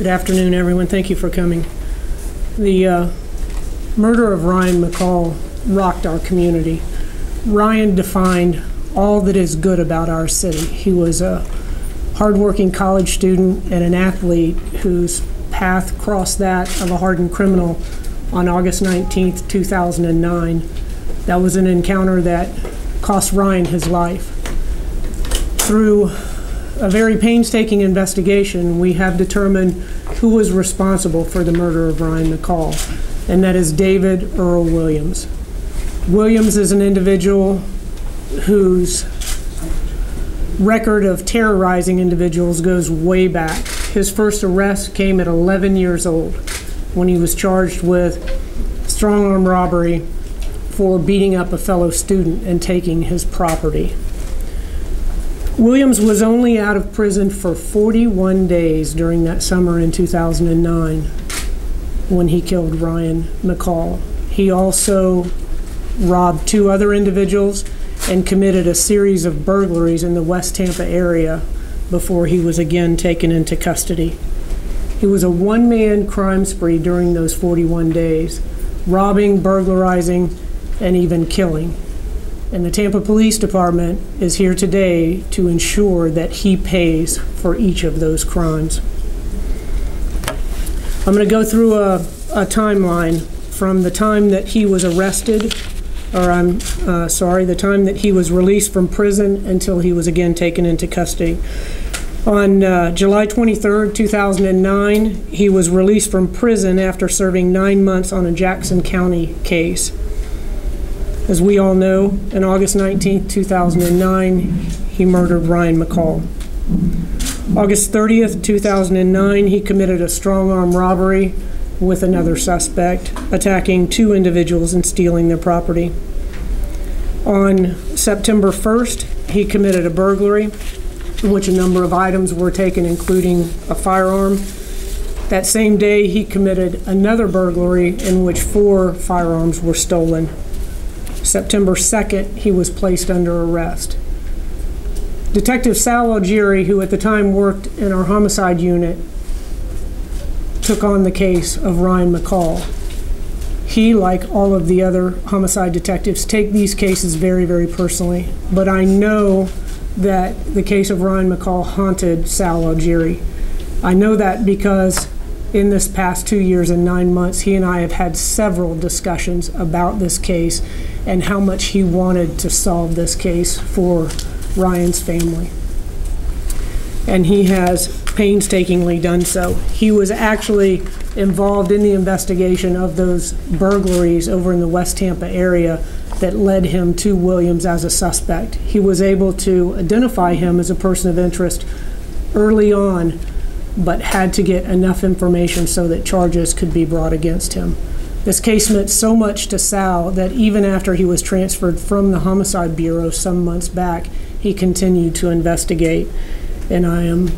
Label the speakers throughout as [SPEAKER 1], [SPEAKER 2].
[SPEAKER 1] Good afternoon, everyone. Thank you for coming. The murder of Ryan McCall rocked our community. Ryan defined all that is good about our city. He was a hardworking college student and an athlete whose path crossed that of a hardened criminal on August 19th, 2009. That was an encounter that cost Ryan his life. Through a very painstaking investigation, we have determined who was responsible for the murder of Ryan McCall, and that is David Earl Williams. Williams is an individual whose record of terrorizing individuals goes way back. His first arrest came at 11 years old when he was charged with strong-arm robbery for beating up a fellow student and taking his property. Williams was only out of prison for 41 days during that summer in 2009 when he killed Ryan McCall. He also robbed two other individuals and committed a series of burglaries in the West Tampa area before he was again taken into custody. He was a one-man crime spree during those 41 days, robbing, burglarizing, and even killing. And the Tampa Police Department is here today to ensure that he pays for each of those crimes. I'm going to go through a timeline from the time that he was arrested, the time that he was released from prison until he was again taken into custody. On July 23rd, 2009, he was released from prison after serving 9 months on a Jackson County case. As we all know, on August 19, 2009, he murdered Ryan McCall. August 30th, 2009, he committed a strong-arm robbery with another suspect, attacking two individuals and stealing their property. On September 1st, he committed a burglary in which a number of items were taken, including a firearm. That same day, he committed another burglary in which 4 firearms were stolen. September 2nd, he was placed under arrest. Detective Sal Augeri, who at the time worked in our homicide unit, took on the case of Ryan McCall. He, like all of the other homicide detectives, take these cases very, very personally. But I know that the case of Ryan McCall haunted Sal Augeri. I know that because in this past 2 years and 9 months, he and I have had several discussions about this case and how much he wanted to solve this case for Ryan's family. And he has painstakingly done so. He was actually involved in the investigation of those burglaries over in the West Tampa area that led him to Williams as a suspect. He was able to identify him as a person of interest early on, but had to get enough information so that charges could be brought against him. This case meant so much to Sal that even after he was transferred from the Homicide Bureau some months back, he continued to investigate. And I am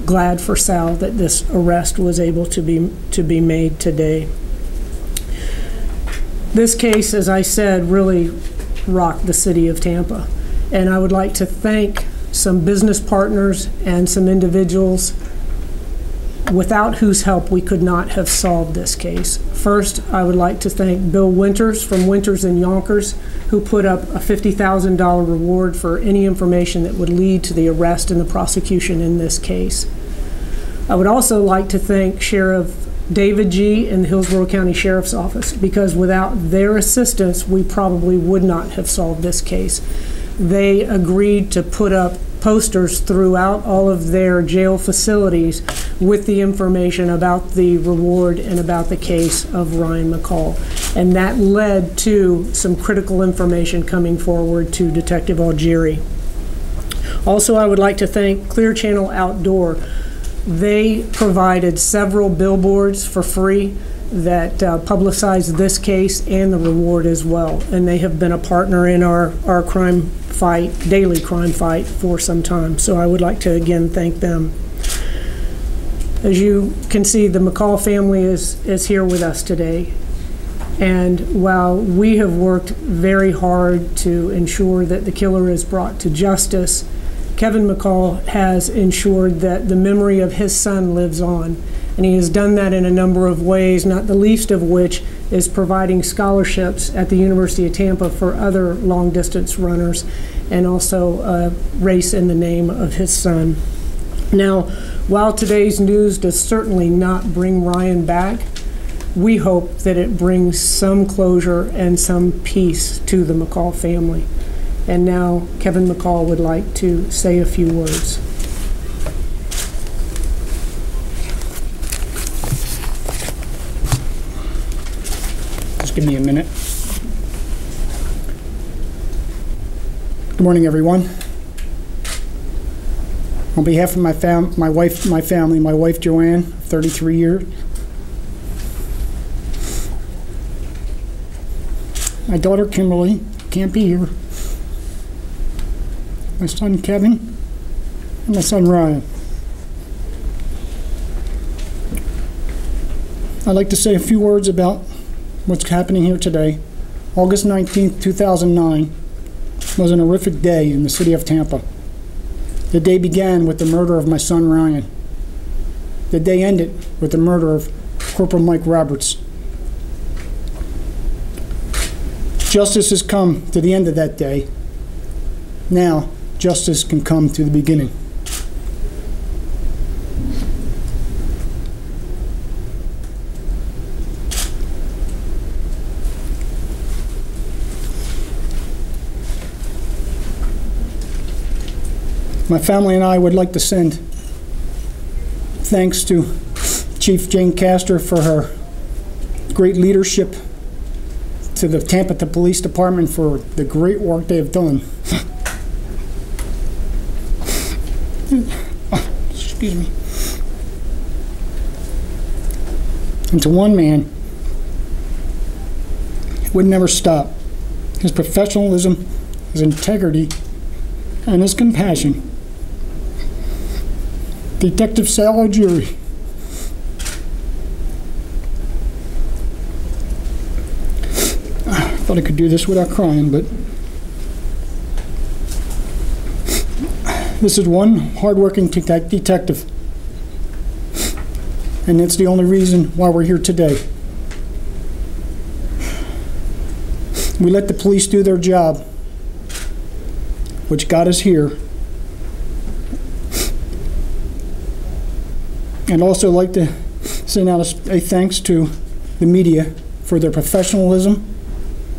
[SPEAKER 1] glad for Sal that this arrest was able to be made today. This case, as I said, really rocked the city of Tampa. And I would like to thank some business partners and some individuals without whose help we could not have solved this case. First, I would like to thank Bill Winters from Winters and Yonkers, who put up a $50,000 reward for any information that would lead to the arrest and the prosecution in this case. I would also like to thank Sheriff David G. and the Hillsborough County Sheriff's Office, because without their assistance, we probably would not have solved this case. They agreed to put up posters throughout all of their jail facilities with the information about the reward and about the case of Ryan McCall. And that led to some critical information coming forward to Detective Augeri. Also, I would like to thank Clear Channel Outdoor. They provided several billboards for free that publicized this case and the reward as well. And they have been a partner in our crime fight, daily crime fight, for some time. So I would like to again thank them. As you can see, the McCall family is here with us today. And while we have worked very hard to ensure that the killer is brought to justice Kevin McCall has ensured that the memory of his son lives on. And he has done that in a number of ways, not the least of which is providing scholarships at the University of Tampa for other long-distance runners, and also a race in the name of his son. Now, while today's news does certainly not bring Ryan back, we hope that it brings some closure and some peace to the McCall family. And now Kevin McCall would like to say a few words.
[SPEAKER 2] Just give me a minute. Good morning, everyone. On behalf of my family, my wife Joanne, 33 years, my daughter Kimberly, can't be here, my son Kevin, and my son Ryan. I'd like to say a few words about what's happening here today. August 19th, 2009 was an horrific day in the city of Tampa. The day began with the murder of my son Ryan. The day ended with the murder of Corporal Mike Roberts. Justice has come to the end of that day. Now, justice can come to the beginning. My family and I would like to send thanks to Chief Jane Castor for her great leadership, to the Tampa Police Department for the great work they have done. Excuse me. And to one man who would never stop. His professionalism, his integrity, and his compassion. Detective Sal Augeri. I thought I could do this without crying, but this is one hardworking detective, and that's the only reason why we're here today. We let the police do their job, which got us here. I'd also like to send out a thanks to the media for their professionalism,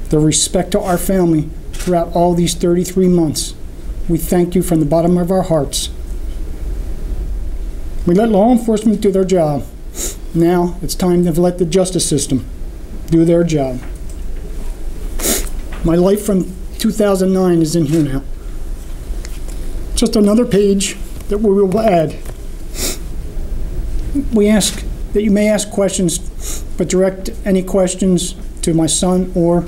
[SPEAKER 2] their respect to our family throughout all these 33 months. We thank you from the bottom of our hearts. We let law enforcement do their job. Now it's time to let the justice system do their job. My life from 2009 is in here now. Just another page that we will add. We ask that you may ask questions, but direct any questions to my son or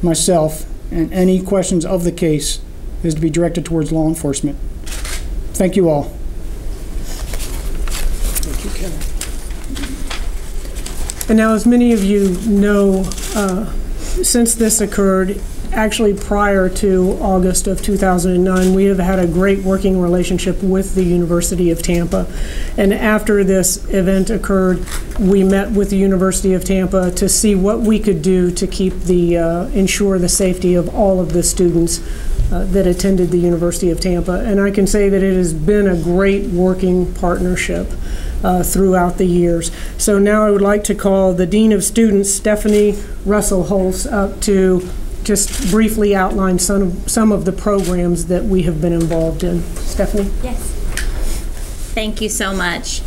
[SPEAKER 2] myself, and any questions of the case is to be directed towards law enforcement. Thank you all. Thank you, Kevin.
[SPEAKER 1] And now, as many of you know, since this occurred, actually prior to August of 2009, we have had a great working relationship with the University of Tampa. And after this event occurred, we met with the University of Tampa to see what we could do to keep ensure the safety of all of the students that attended the University of Tampa. And I can say that it has been a great working partnership throughout the years. So now I would like to call the Dean of Students, Stephanie Russell-Holtz, up to just briefly outline some of the programs that we have been involved in. Stephanie?
[SPEAKER 3] Yes. Thank you so much.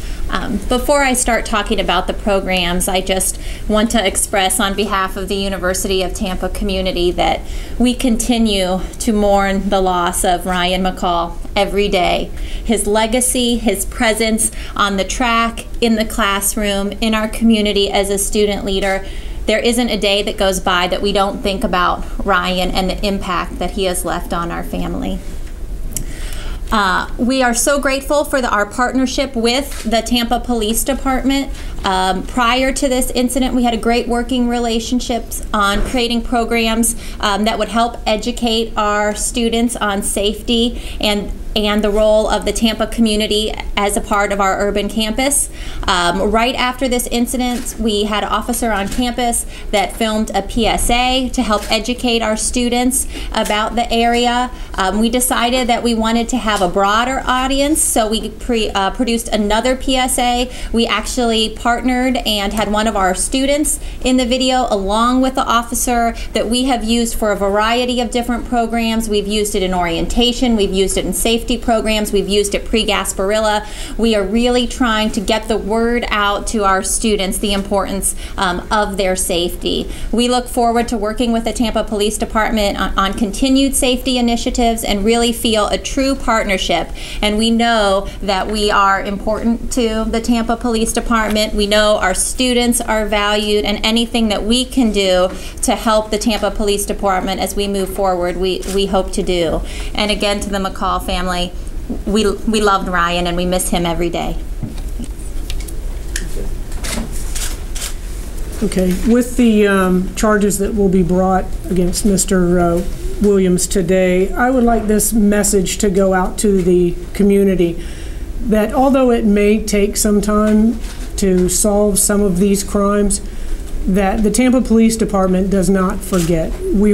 [SPEAKER 3] Before I start talking about the programs, I just want to express on behalf of the University of Tampa community that we continue to mourn the loss of Ryan McCall every day. His legacy, his presence on the track, in the classroom, in our community as a student leader. There isn't a day that goes by that we don't think about Ryan and the impact that he has left on our family. We are so grateful for our partnership with the Tampa Police Department. Prior to this incident, we had a great working relationship on creating programs that would help educate our students on safety and and the role of the Tampa community as a part of our urban campus. Right after this incident, we had an officer on campus that filmed a PSA to help educate our students about the area. We decided that we wanted to have a broader audience, so we produced another PSA. We actually partnered and had one of our students in the video along with the officer that we have used for a variety of different programs. We've used it in orientation, we've used it in safety programs, we've used it pre-Gasparilla. We are really trying to get the word out to our students, the importance of their safety. We look forward to working with the Tampa Police Department on continued safety initiatives and really feel a true partnership. And we know that we are important to the Tampa Police Department. We know our students are valued, and anything that we can do to help the Tampa Police Department as we move forward, we hope to do. And again, to the McCall family, we loved Ryan and we miss him every day.
[SPEAKER 1] Okay, with the charges that will be brought against Mr. Williams today, I would like this message to go out to the community that although it may take some time to solve some of these crimes, that the Tampa Police Department does not forget. We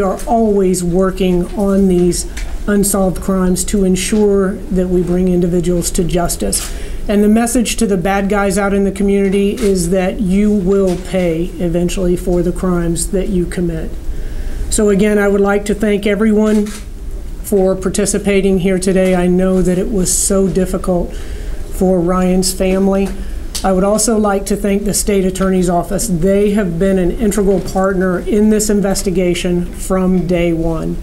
[SPEAKER 1] are always working on these unsolved crimes to ensure that we bring individuals to justice. And the message to the bad guys out in the community is that you will pay eventually for the crimes that you commit. So again, I would like to thank everyone for participating here today. I know that it was so difficult for Ryan's family. I would also like to thank the State Attorney's Office. They have been an integral partner in this investigation from day one,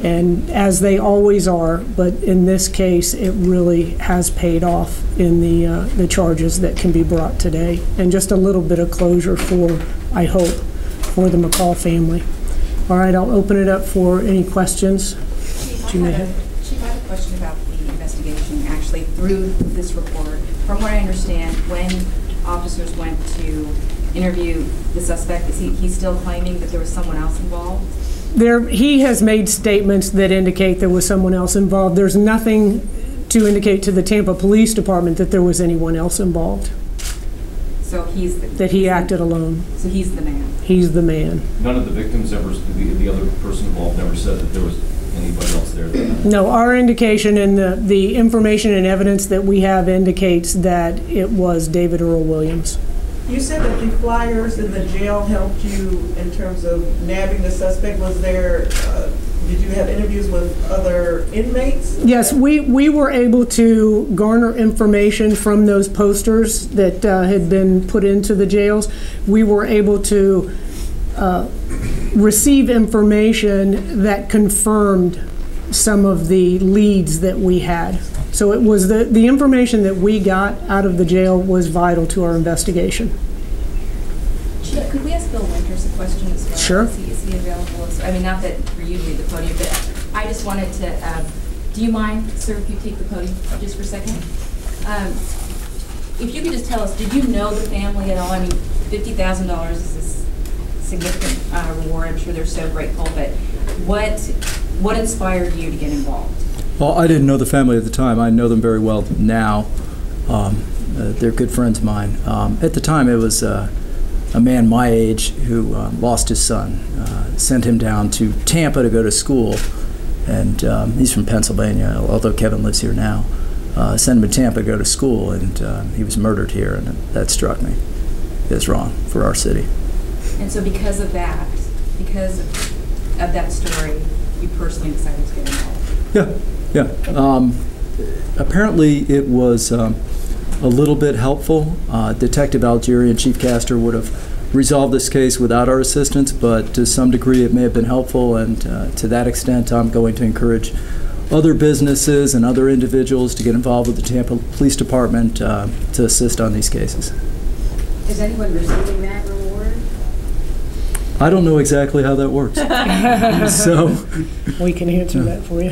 [SPEAKER 1] and as they always are, but in this case, it really has paid off in the charges that can be brought today, and just a little bit of closure for, I hope, for the McCall family. All right, I'll open it up for any questions.
[SPEAKER 4] Chief, I had a question about the investigation actually through this report. From what I understand, when officers went to interview the suspect, is he still claiming that there was someone else involved?
[SPEAKER 1] He has made statements that indicate there was someone else involved. There's nothing to indicate to the Tampa Police Department that there was anyone else involved.
[SPEAKER 4] So
[SPEAKER 1] that he acted alone.
[SPEAKER 4] So he's the man.
[SPEAKER 1] He's the man.
[SPEAKER 5] None of the victims ever, the other person involved never said that there was anybody else there?
[SPEAKER 1] No, our indication and the information and evidence that we have indicates that it was David Earl Williams.
[SPEAKER 6] You said that the flyers in the jail helped you in terms of nabbing the suspect. Was there, did you have interviews with other inmates?
[SPEAKER 1] Yes, we were able to garner information from those posters that had been put into the jails. We were able to receive information that confirmed some of the leads that we had. So it was the information that we got out of the jail was vital to our investigation.
[SPEAKER 4] Could we ask Bill Winters a question as well?
[SPEAKER 1] Sure.
[SPEAKER 4] Is he available? I mean, not that for you to leave the podium, but I just wanted to, do you mind, sir, if you take the podium just for a second? If you could just tell us, did you know the family at all? I mean, $50,000 is this significant reward. I'm sure they're so grateful, but what inspired you to get involved?
[SPEAKER 7] Well, I didn't know the family at the time. I know them very well now. They're good friends of mine. At the time, it was a man my age who lost his son, sent him down to Tampa to go to school, and he's from Pennsylvania, although Kevin lives here now. Sent him to Tampa to go to school, and he was murdered here, and that struck me. It's wrong for our city.
[SPEAKER 4] And so because of that story, you personally decided to get involved?
[SPEAKER 7] Yeah. Apparently it was a little bit helpful. Detective Augeri and Chief Castor would have resolved this case without our assistance, but to some degree it may have been helpful, and to that extent I'm going to encourage other businesses and other individuals to get involved with the Tampa Police Department to assist on these cases. Is anyone receiving that reward? I don't know exactly how that works. So
[SPEAKER 1] we can answer that for you.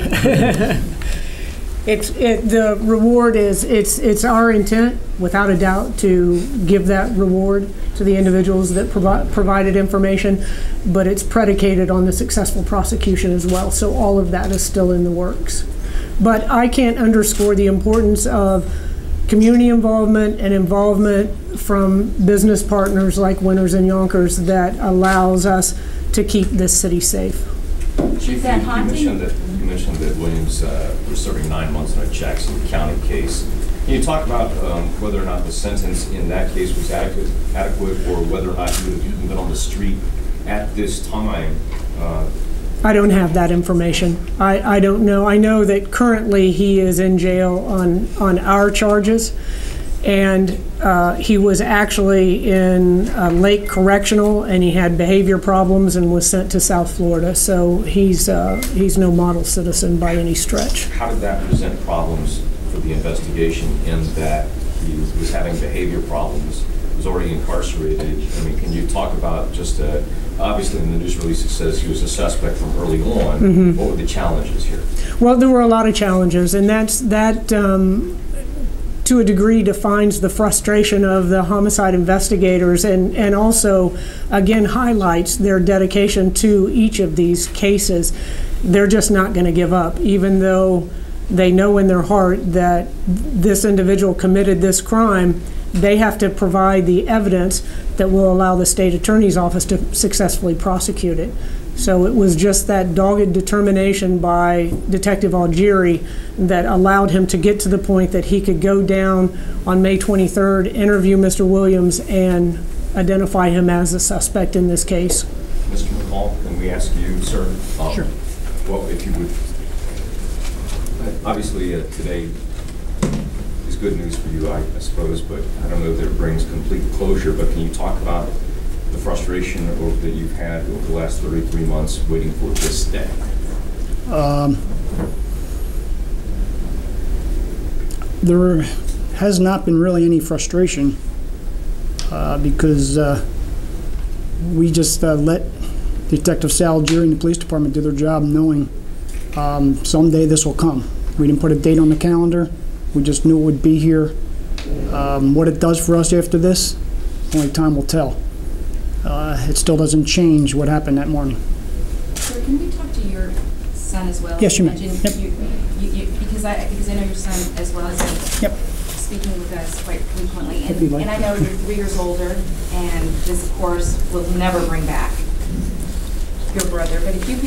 [SPEAKER 1] The reward is, it's our intent, without a doubt, to give that reward to the individuals that provided information, but it's predicated on the successful prosecution as well. So all of that is still in the works. But I can't underscore the importance of community involvement and involvement from business partners like Winters and Yonkers that allows us to keep this city safe.
[SPEAKER 5] Chief, you mentioned that Williams was serving 9 months on a Jackson County case. Can you talk about whether or not the sentence in that case was adequate, or whether or not he would have even been on the street at this time?
[SPEAKER 1] I don't have that information. I don't know. I know that currently he is in jail on our charges, and he was actually in Lake Correctional, and he had behavior problems and was sent to South Florida. So he's no model citizen by any stretch.
[SPEAKER 5] How did that present problems for the investigation in that he was having behavior problems, was already incarcerated? I mean, can you talk about just, obviously in the news release it says he was a suspect from early on. Mm-hmm. What were the challenges here?
[SPEAKER 1] Well, there were a lot of challenges, and that to a degree defines the frustration of the homicide investigators, and also, again, highlights their dedication to each of these cases. They're just not going to give up, even though they know in their heart that this individual committed this crime. They have to provide the evidence that will allow the state attorney's office to successfully prosecute it. So it was just that dogged determination by Detective Augeri that allowed him to get to the point that he could go down on May 23rd, interview Mr. Williams, and identify him as a suspect in this case.
[SPEAKER 5] Mr. McCall, can we ask you, sir?
[SPEAKER 2] Sure.
[SPEAKER 5] Well, if you would, obviously today is good news for you, I suppose, but I don't know that it brings complete closure, but can you talk about the frustration that you've had over the last 33 months waiting for this day?
[SPEAKER 2] There has not been really any frustration because we just let Detective Augeri and the police department do their job, knowing someday this will come. We didn't put a date on the calendar. We just knew it would be here. What it does for us after this, only time will tell. It still doesn't change what happened that morning.
[SPEAKER 4] Sir, can we talk to your son as well?
[SPEAKER 2] Yes, you may.
[SPEAKER 4] Yep. Because I know your son as well as speaking with us quite frequently, and I know you're 3 years older, and this, of course, will never bring back your brother. But if you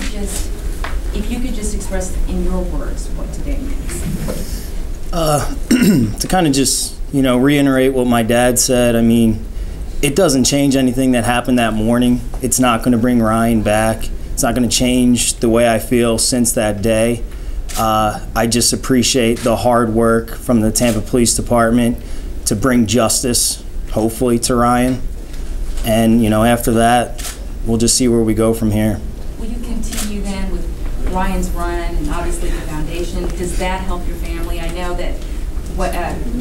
[SPEAKER 4] could just express in your words what today means.
[SPEAKER 8] To kind of just reiterate what my dad said. I mean, it doesn't change anything that happened that morning. It's not going to bring Ryan back. It's not going to change the way I feel since that day. I just appreciate the hard work from the Tampa Police Department to bring justice, hopefully, to Ryan. And, after that, we'll just see where we go from here.
[SPEAKER 4] Will you continue then with Ryan's Run and obviously the foundation? Does that help your family? I know that what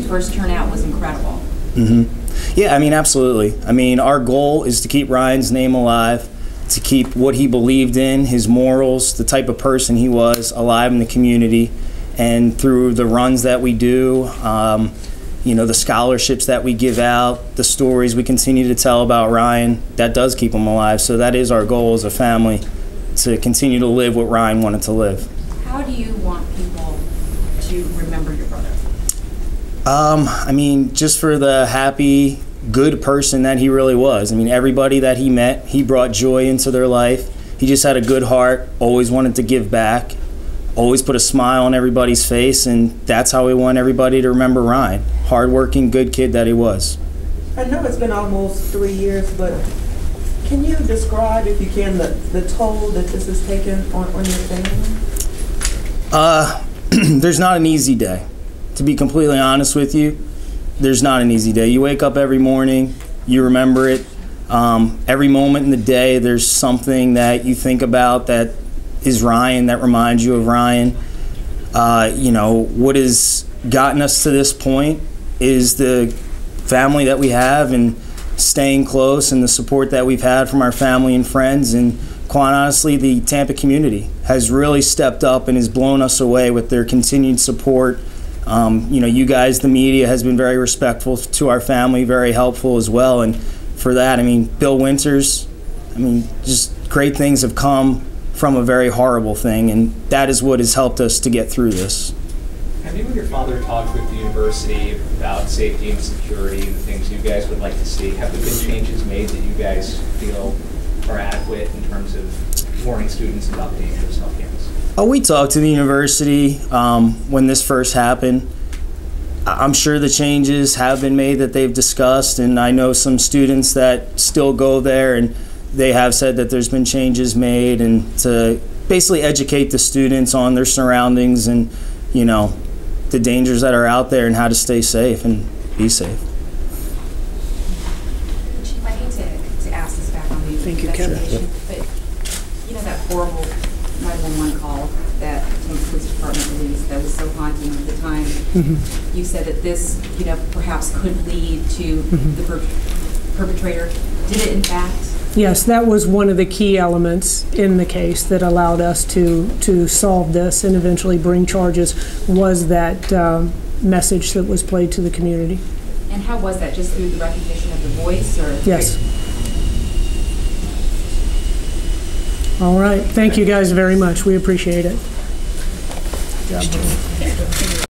[SPEAKER 4] first turnout was incredible.
[SPEAKER 8] Mm-hmm. Yeah, I mean, absolutely. I mean, our goal is to keep Ryan's name alive, to keep what he believed in, his morals, the type of person he was, alive in the community. And through the runs that we do, the scholarships that we give out, the stories we continue to tell about Ryan, that does keep him alive. So that is our goal as a family, to continue to live what Ryan wanted to live.
[SPEAKER 4] How do you want people to remember your brother?
[SPEAKER 8] I mean, just for the happy, good person that he really was. I mean, everybody that he met, he brought joy into their life. He just had a good heart, always wanted to give back, always put a smile on everybody's face, and that's how we want everybody to remember Ryan. Hardworking, good kid that he was.
[SPEAKER 6] I know it's been almost 3 years, but can you describe, if you can, the toll that this has taken on your family?
[SPEAKER 8] There's not an easy day. To be completely honest with you, there's not an easy day. You wake up every morning, you remember it. Every moment in the day, there's something that you think about that is Ryan, that reminds you of Ryan. What has gotten us to this point is the family that we have and staying close, and the support that we've had from our family and friends. And quite honestly, the Tampa community has really stepped up and has blown us away with their continued support. You guys, the media, has been very respectful to our family, very helpful as well. And for that, I mean, Bill Winters, I mean, just great things have come from a very horrible thing, and that is what has helped us to get through this.
[SPEAKER 9] Have you and your father talked with the university about safety and security, the things you guys would like to see? Have there been changes made that you guys feel are adequate in terms of warning students about the dangers off campus?
[SPEAKER 8] We talked to the university when this first happened. I'm sure the changes have been made that they've discussed, and I know some students that still go there, and they have said that there's been changes made, and to basically educate the students on their surroundings and, you know, the dangers that are out there and how to stay safe and be safe.
[SPEAKER 4] Chief, I hate to ask this back on the investigation, but you know that horrible 911 call that the police department released that was so haunting at the time. You said that this, you know, perhaps could lead to the perpetrator. Did it in fact?
[SPEAKER 1] Yes, that was one of the key elements in the case that allowed us to solve this and eventually bring charges, was that message that was played to the community.
[SPEAKER 4] And how was that? Just through the recognition of the voice? Or
[SPEAKER 1] Yes. All right. Thank you guys very much. We appreciate it.